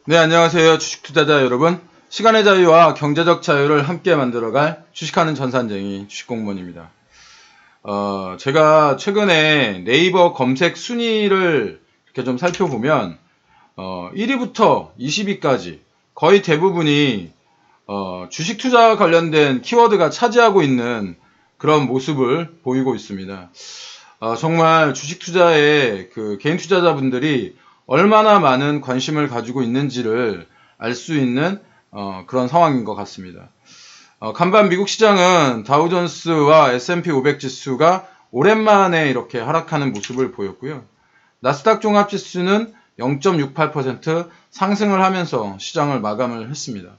네, 안녕하세요. 주식 투자자 여러분. 시간의 자유와 경제적 자유를 함께 만들어갈 주식하는 전산쟁이 주식공무원입니다. 제가 최근에 네이버 검색 순위를 이렇게 좀 살펴보면 1위부터 20위까지 거의 대부분이 주식 투자 관련된 키워드가 차지하고 있는 그런 모습을 보이고 있습니다. 정말 주식 투자에 그 개인 투자자분들이 얼마나 많은 관심을 가지고 있는지를 알 수 있는 그런 상황인 것 같습니다. 간밤 미국 시장은 다우존스와 S&P 500 지수가 오랜만에 이렇게 하락하는 모습을 보였고요. 나스닥 종합지수는 0.68% 상승을 하면서 시장을 마감을 했습니다.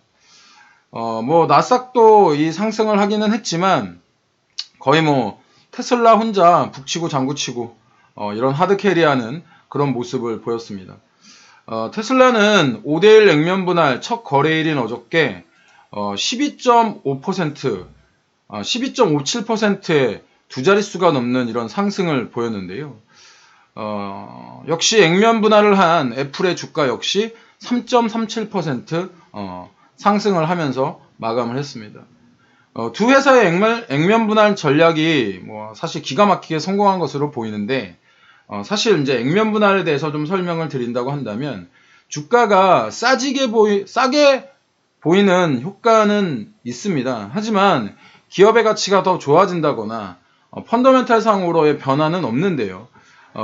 나스닥도 이 상승을 하기는 했지만 거의 테슬라 혼자 북치고 장구치고 이런 하드캐리하는 그런 모습을 보였습니다. 테슬라는 5대1 액면 분할 첫 거래일인 어저께 12.5%, 12.57%의 두 자릿수가 넘는 이런 상승을 보였는데요. 역시 액면 분할을 한 애플의 주가 역시 3.37% 상승을 하면서 마감을 했습니다. 두 회사의 액면 분할 전략이 사실 기가 막히게 성공한 것으로 보이는데, 사실 이제 액면 분할에 대해서 좀 설명을 드린다고 한다면, 주가가 싸게 보이는 효과는 있습니다. 하지만 기업의 가치가 더 좋아진다거나 펀더멘탈 상으로의 변화는 없는데요.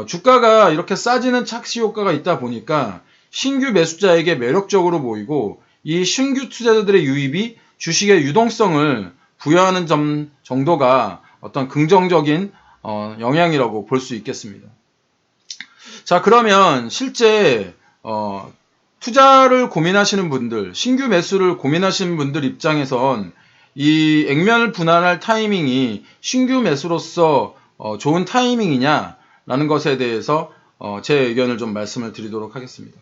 주가가 이렇게 싸지는 착시 효과가 있다 보니까 신규 매수자에게 매력적으로 보이고, 이 신규 투자자들의 유입이 주식의 유동성을 부여하는 점 정도가 어떤 긍정적인 영향이라고 볼 수 있겠습니다. 자, 그러면 실제 투자를 고민하시는 분들, 신규 매수를 고민하시는 분들 입장에선 이 액면을 분할할 타이밍이 신규 매수로서 좋은 타이밍이냐라는 것에 대해서 제 의견을 좀 말씀을 드리도록 하겠습니다.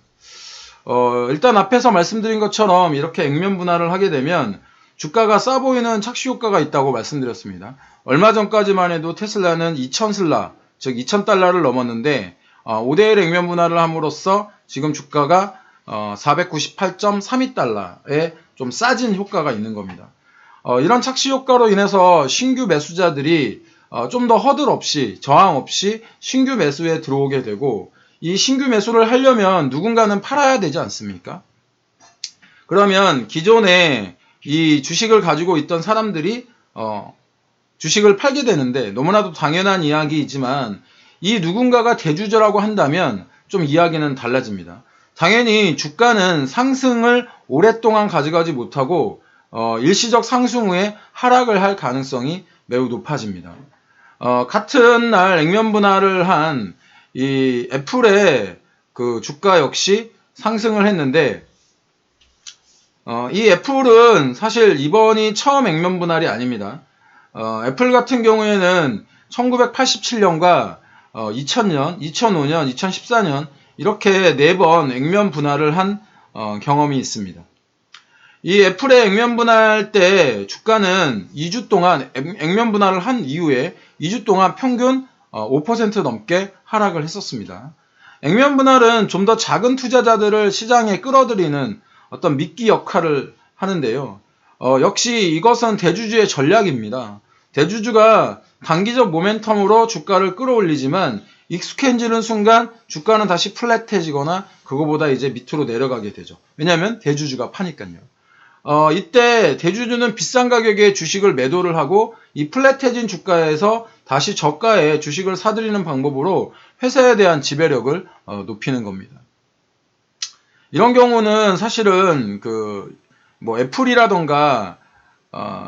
일단 앞에서 말씀드린 것처럼 이렇게 액면 분할을 하게 되면 주가가 싸 보이는 착시 효과가 있다고 말씀드렸습니다. 얼마 전까지만 해도 테슬라는 2,000슬라, 즉 2,000달러를 넘었는데 5대1 액면 분할을 함으로써 지금 주가가 498.32달러에 좀 싸진 효과가 있는 겁니다. 이런 착시 효과로 인해서 신규 매수자들이 좀 더 허들 없이, 저항 없이 신규 매수에 들어오게 되고, 이 신규 매수를 하려면 누군가는 팔아야 되지 않습니까? 그러면 기존에 이 주식을 가지고 있던 사람들이 주식을 팔게 되는데, 너무나도 당연한 이야기이지만 이 누군가가 대주주라고 한다면 좀 이야기는 달라집니다. 당연히 주가는 상승을 오랫동안 가져가지 못하고 일시적 상승 후에 하락을 할 가능성이 매우 높아집니다. 같은 날 액면 분할을 한 이 애플의 그 주가 역시 상승을 했는데, 이 애플은 사실 이번이 처음 액면 분할이 아닙니다. 애플 같은 경우에는 1987년과 2000년, 2005년, 2014년 이렇게 4번 액면 분할을 한 경험이 있습니다. 이 애플의 액면 분할 때 주가는 2주 동안 액면 분할을 한 이후에 2주 동안 평균 5% 넘게 하락을 했었습니다. 액면 분할은 좀 더 작은 투자자들을 시장에 끌어들이는 어떤 미끼 역할을 하는데요. 역시 이것은 대주주의 전략입니다. 대주주가 단기적 모멘텀으로 주가를 끌어올리지만 익숙해지는 순간 주가는 다시 플랫해지거나 그거보다 이제 밑으로 내려가게 되죠. 왜냐하면 대주주가 파니까요. 이때 대주주는 비싼 가격에 주식을 매도를 하고 이 플랫해진 주가에서 다시 저가에 주식을 사들이는 방법으로 회사에 대한 지배력을 높이는 겁니다. 이런 경우는 사실은 애플이라던가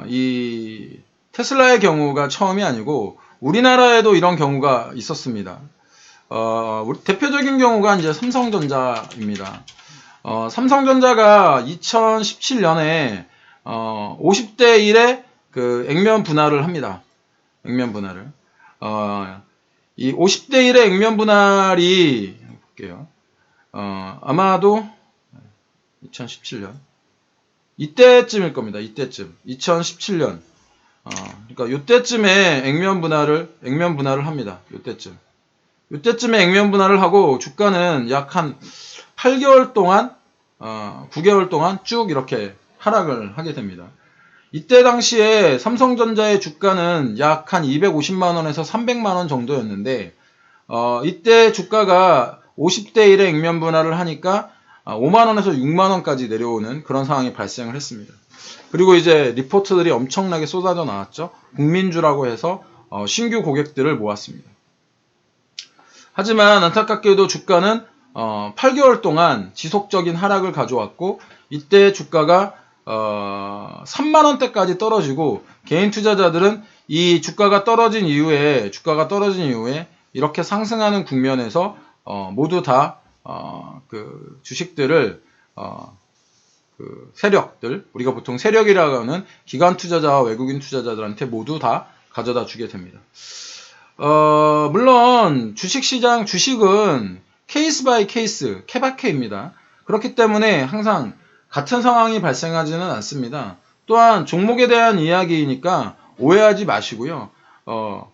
이 테슬라의 경우가 처음이 아니고 우리나라에도 이런 경우가 있었습니다. 대표적인 경우가 이제 삼성전자입니다. 삼성전자가 2017년에 50대 1의 그 액면 분할을 합니다. 액면 분할을. 이 50대 1의 액면 분할이 볼게요. 아마도 2017년 이때쯤일 겁니다. 이때쯤 2017년 그러니까 이때쯤에 액면 분할을 합니다. 이때쯤에 액면 분할을 하고 주가는 약 한 8개월 동안 9개월 동안 쭉 이렇게 하락을 하게 됩니다. 이때 당시에 삼성전자의 주가는 약 한 250만원에서 300만원 정도였는데, 이때 주가가 50대 1의 액면 분할을 하니까 5만원에서 6만원까지 내려오는 그런 상황이 발생을 했습니다. 그리고 이제 리포트들이 엄청나게 쏟아져 나왔죠. 국민주라고 해서 신규 고객들을 모았습니다. 하지만 안타깝게도 주가는 8개월 동안 지속적인 하락을 가져왔고, 이때 주가가 3만원대까지 떨어지고, 개인 투자자들은 이 주가가 떨어진 이후에 이렇게 상승하는 국면에서 모두 다 그 주식들을 그 세력들, 우리가 보통 세력이라고 하는 기관 투자자와 외국인 투자자들한테 모두 다 가져다 주게 됩니다. 물론 주식은 케이스 바이 케이스, 케바케입니다. 그렇기 때문에 항상 같은 상황이 발생하지는 않습니다. 또한 종목에 대한 이야기이니까 오해하지 마시고요.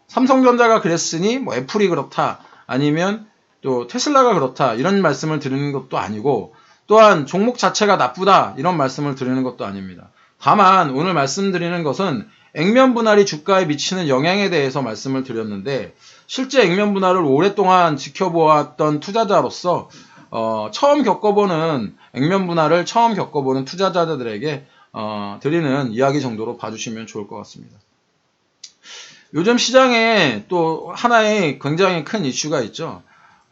삼성전자가 그랬으니 뭐 애플이 그렇다, 아니면 또 테슬라가 그렇다, 이런 말씀을 드리는 것도 아니고, 또한 종목 자체가 나쁘다, 이런 말씀을 드리는 것도 아닙니다. 다만 오늘 말씀드리는 것은 액면 분할이 주가에 미치는 영향에 대해서 말씀을 드렸는데, 실제 액면 분할을 오랫동안 지켜보았던 투자자로서 액면 분할을 처음 겪어보는 투자자들에게 드리는 이야기 정도로 봐주시면 좋을 것 같습니다. 요즘 시장에 또 하나의 굉장히 큰 이슈가 있죠.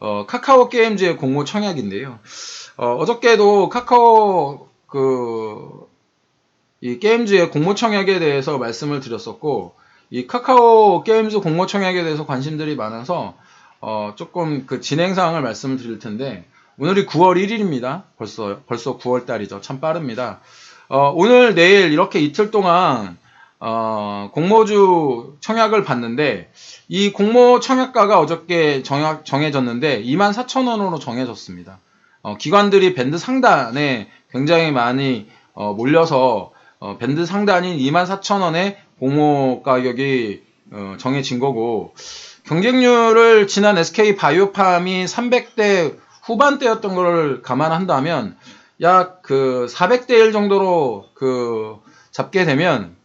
카카오 게임즈의 공모 청약인데요. 어저께도 카카오 이 게임즈의 공모 청약에 대해서 말씀을 드렸었고, 이 카카오 게임즈 공모 청약에 대해서 관심들이 많아서 조금 그 진행 사항을 말씀을 드릴 텐데, 오늘이 9월 1일입니다. 벌써 9월 달이죠. 참 빠릅니다. 오늘 내일 이렇게 이틀 동안 공모주 청약을 봤는데, 이 공모 청약가가 어저께 정해졌는데 24,000원으로 정해졌습니다. 기관들이 밴드 상단에 굉장히 많이 몰려서 밴드 상단인 24,000원에 공모 가격이 정해진 거고, 경쟁률을 지난 SK 바이오팜이 300대 후반대였던 걸 감안한다면 약 400대 1 정도로 잡게 되면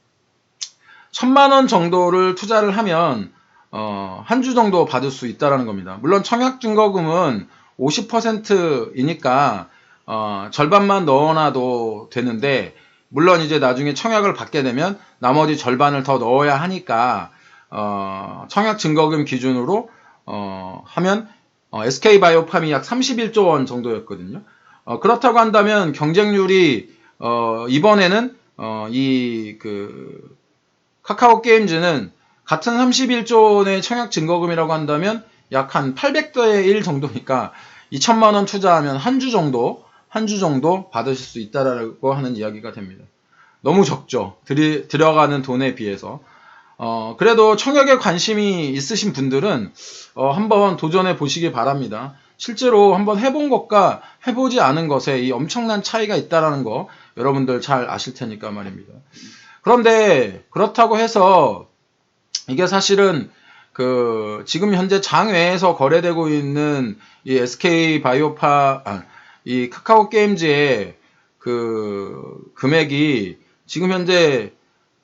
1,000만원 정도를 투자를 하면 한 주 정도 받을 수 있다라는 겁니다. 물론 청약 증거금은 50%이니까 절반만 넣어놔도 되는데, 물론 이제 나중에 청약을 받게 되면 나머지 절반을 더 넣어야 하니까 청약 증거금 기준으로 하면 SK바이오팜이 약 31조 원 정도였거든요. 그렇다고 한다면 경쟁률이 이번에는 카카오 게임즈는 같은 31조 원의 청약 증거금이라고 한다면 약 한 800대 1 정도니까 2,000만원 투자하면 한 주 정도 받으실 수 있다라고 하는 이야기가 됩니다. 너무 적죠. 들어가는 돈에 비해서. 그래도 청약에 관심이 있으신 분들은 한번 도전해 보시기 바랍니다. 실제로 한번 해본 것과 해보지 않은 것에 이 엄청난 차이가 있다는 거 여러분들 잘 아실 테니까 말입니다. 그런데 그렇다고 해서 이게 사실은 지금 현재 장외에서 거래되고 있는 이 이 카카오 게임즈의 금액이 지금 현재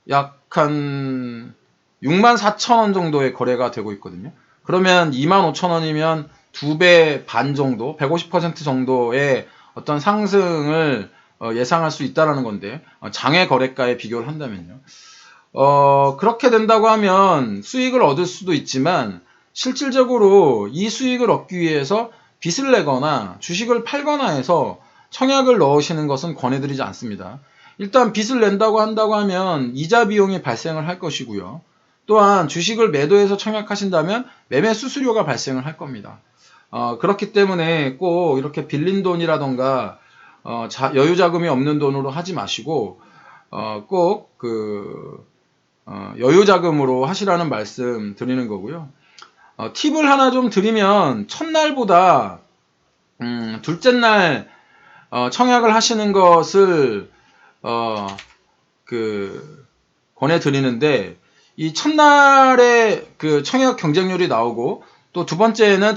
약 한 64,000원 정도의 거래가 되고 있거든요. 그러면 25,000원이면 2배 반 정도, 150% 정도의 어떤 상승을 예상할 수 있다라는 건데, 장외 거래가에 비교를 한다면요. 그렇게 된다고 하면 수익을 얻을 수도 있지만, 실질적으로 이 수익을 얻기 위해서 빚을 내거나 주식을 팔거나 해서 청약을 넣으시는 것은 권해드리지 않습니다. 일단 빚을 낸다고 한다고 하면 이자 비용이 발생을 할 것이고요. 또한 주식을 매도해서 청약하신다면 매매 수수료가 발생을 할 겁니다. 그렇기 때문에 꼭 이렇게 빌린 돈이라던가 여유 자금이 없는 돈으로 하지 마시고 꼭 여유 자금으로 하시라는 말씀 드리는 거고요. 팁을 하나 좀 드리면, 첫날보다 둘째 날 청약을 하시는 것을 권해드리는데, 이 첫날에 청약 경쟁률이 나오고, 또 두 번째는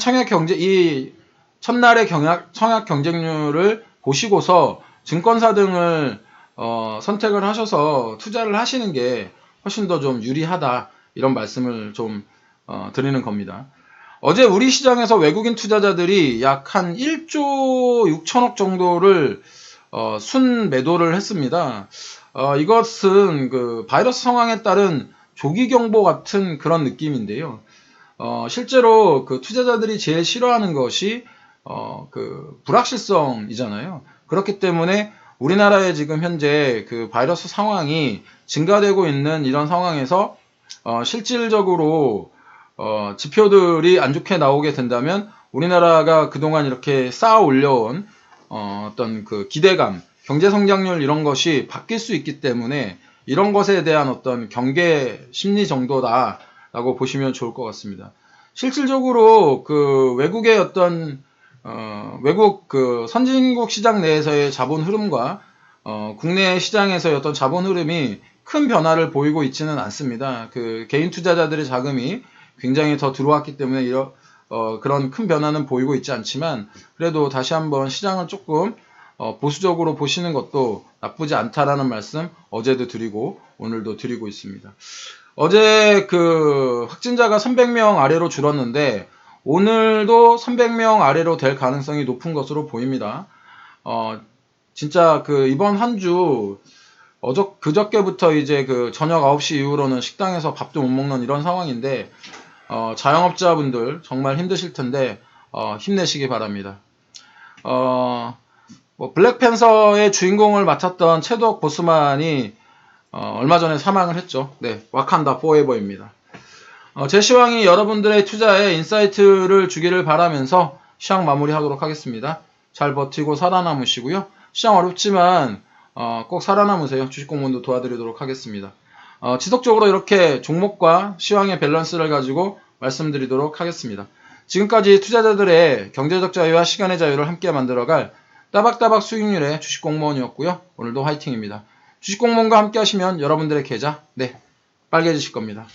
이 첫날의 청약 경쟁률을 보시고서 증권사 등을 선택을 하셔서 투자를 하시는 게 훨씬 더 좀 유리하다, 이런 말씀을 좀 드리는 겁니다. 어제 우리 시장에서 외국인 투자자들이 약 한 1조 6천억 정도를 순 매도를 했습니다. 이것은 그 바이러스 상황에 따른 조기 경보 같은 그런 느낌인데요. 실제로 그 투자자들이 제일 싫어하는 것이 그 불확실성이잖아요. 그렇기 때문에 우리나라에 지금 현재 그 바이러스 상황이 증가되고 있는 이런 상황에서 실질적으로 지표들이 안 좋게 나오게 된다면 우리나라가 그동안 이렇게 쌓아 올려온 어떤 그 기대감, 경제 성장률 이런 것이 바뀔 수 있기 때문에 이런 것에 대한 어떤 경계 심리 정도다라고 보시면 좋을 것 같습니다. 실질적으로 그 외국의 어떤 외국 그 선진국 시장 내에서의 자본 흐름과 국내 시장에서의 어떤 자본 흐름이 큰 변화를 보이고 있지는 않습니다. 그 개인 투자자들의 자금이 굉장히 더 들어왔기 때문에 그런 큰 변화는 보이고 있지 않지만, 그래도 다시 한번 시장을 조금 보수적으로 보시는 것도 나쁘지 않다라는 말씀 어제도 드리고 오늘도 드리고 있습니다. 어제 그 확진자가 300명 아래로 줄었는데 오늘도 300명 아래로 될 가능성이 높은 것으로 보입니다. 진짜 그 이번 한 주 그저께부터 이제 그 저녁 9시 이후로는 식당에서 밥도 못 먹는 이런 상황인데 자영업자분들 정말 힘드실 텐데 힘내시기 바랍니다. 뭐 블랙팬서의 주인공을 맡았던 채독 보스만이 얼마 전에 사망을 했죠. 네, 와칸다 포에버입니다. 제 시황이 여러분들의 투자에 인사이트를 주기를 바라면서 시황 마무리하도록 하겠습니다. 잘 버티고 살아남으시고요. 시장 어렵지만 꼭 살아남으세요. 주식공부도 도와드리도록 하겠습니다. 지속적으로 이렇게 종목과 시황의 밸런스를 가지고 말씀드리도록 하겠습니다. 지금까지 투자자들의 경제적 자유와 시간의 자유를 함께 만들어갈 따박따박 수익률의 주식공무원이었고요. 오늘도 화이팅입니다. 주식공무원과 함께 하시면 여러분들의 계좌 빨개지실 겁니다.